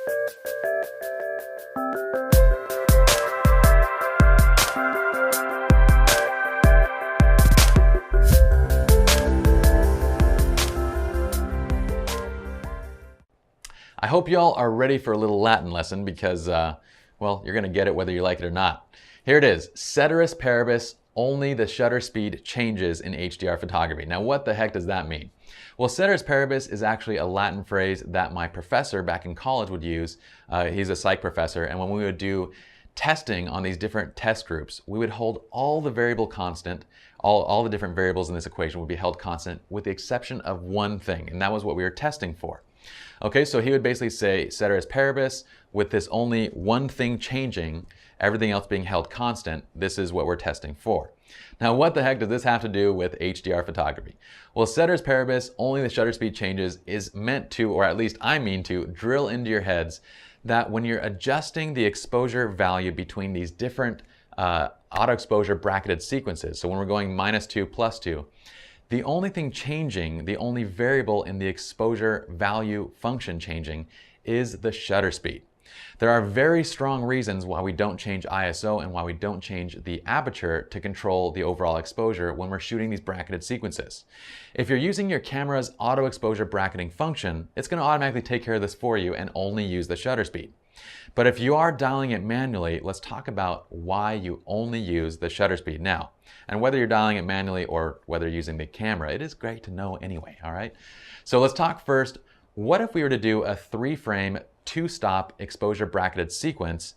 I hope y'all are ready for a little Latin lesson because, well, you're going to get it whether you like it or not. Here it is, ceteris paribus, only the shutter speed changes in HDR photography. Now, what the heck does that mean? Well, ceteris paribus is actually a Latin phrase that my professor back in college would use. He's a psych professor, and when we would do testing on these different test groups, we would hold all the variable constant, all the different variables in this equation would be held constant with the exception of one thing, and that was what we were testing for. Okay, so he would basically say ceteris paribus, with this only one thing changing, everything else being held constant, this is what we're testing for. Now, what the heck does this have to do with HDR photography? Well, ceteris paribus, only the shutter speed changes, is meant to, or at least I mean to, drill into your heads that when you're adjusting the exposure value between these different auto exposure bracketed sequences, so when we're going -2, +2, the only thing changing, the only variable in the exposure value function changing is the shutter speed. There are very strong reasons why we don't change ISO and why we don't change the aperture to control the overall exposure when we're shooting these bracketed sequences. If you're using your camera's auto exposure bracketing function, it's going to automatically take care of this for you and only use the shutter speed. But if you are dialing it manually, let's talk about why you only use the shutter speed now. And whether you're dialing it manually or whether you're using the camera, it is great to know anyway, all right? So let's talk first, what if we were to do a 3-frame, 2-stop exposure bracketed sequence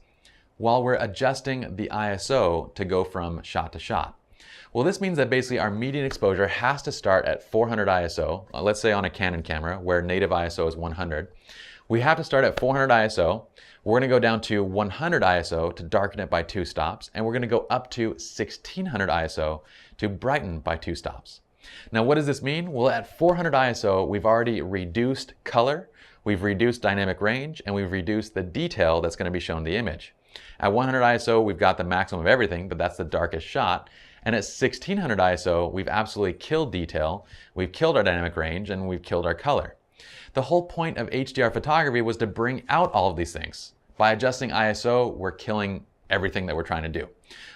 while we're adjusting the ISO to go from shot to shot? Well, this means that basically our median exposure has to start at 400 ISO, let's say on a Canon camera where native ISO is 100. We have to start at 400 ISO. We're going to go down to 100 ISO to darken it by 2 stops, and we're going to go up to 1600 ISO to brighten by 2 stops. Now, what does this mean? Well, at 400 ISO, we've already reduced color, we've reduced dynamic range, and we've reduced the detail that's going to be shown in the image. At 100 ISO, we've got the maximum of everything, but that's the darkest shot. And at 1600 ISO, we've absolutely killed detail, we've killed our dynamic range, and we've killed our color. The whole point of HDR photography was to bring out all of these things. By adjusting ISO, we're killing everything that we're trying to do.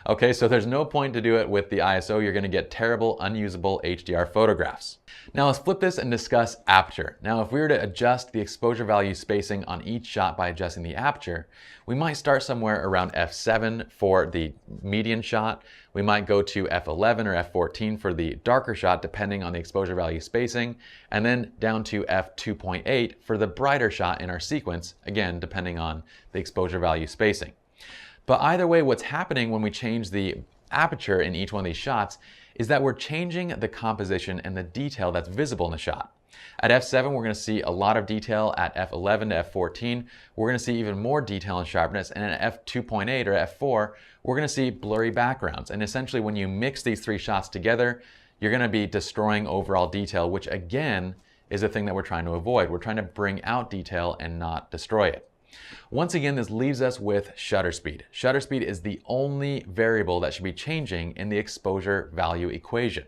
Okay, so there's no point to do it with the ISO. You're going to get terrible, unusable HDR photographs. Now let's flip this and discuss aperture. Now, if we were to adjust the exposure value spacing on each shot by adjusting the aperture, we might start somewhere around f7 for the median shot. We might go to f11 or f14 for the darker shot, depending on the exposure value spacing, and then down to f2.8 for the brighter shot in our sequence, again, depending on the exposure value spacing. But either way, what's happening when we change the aperture in each one of these shots is that we're changing the composition and the detail that's visible in the shot. At f7, we're going to see a lot of detail. At f11 to f14, we're going to see even more detail and sharpness. And at f2.8 or f4, we're going to see blurry backgrounds. And essentially, when you mix these 3 shots together, you're going to be destroying overall detail, which again is the thing that we're trying to avoid. We're trying to bring out detail and not destroy it. Once again, this leaves us with shutter speed. Shutter speed is the only variable that should be changing in the exposure value equation.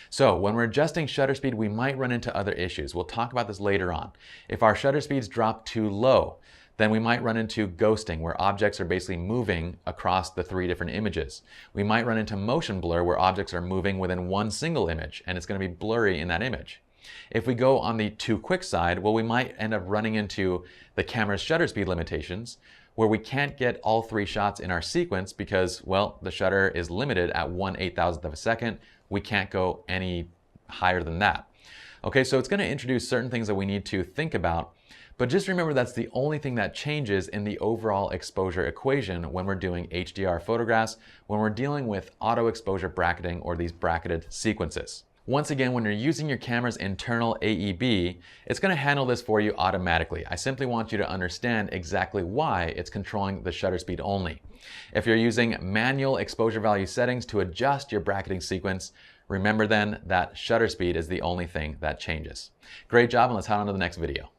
So when we're adjusting shutter speed, we might run into other issues. We'll talk about this later on. If our shutter speeds drop too low, then we might run into ghosting, where objects are basically moving across the 3 different images. We might run into motion blur, where objects are moving within one single image, and it's going to be blurry in that image. If we go on the too quick side, well, we might end up running into the camera's shutter speed limitations, where we can't get all 3 shots in our sequence because, well, the shutter is limited at 1/8000th of a second. We can't go any higher than that. Okay, so it's going to introduce certain things that we need to think about, but just remember that's the only thing that changes in the overall exposure equation when we're doing HDR photographs, when we're dealing with auto exposure bracketing or these bracketed sequences. Once again, when you're using your camera's internal AEB, it's going to handle this for you automatically. I simply want you to understand exactly why it's controlling the shutter speed only. If you're using manual exposure value settings to adjust your bracketing sequence, remember then that shutter speed is the only thing that changes. Great job, and let's head on to the next video.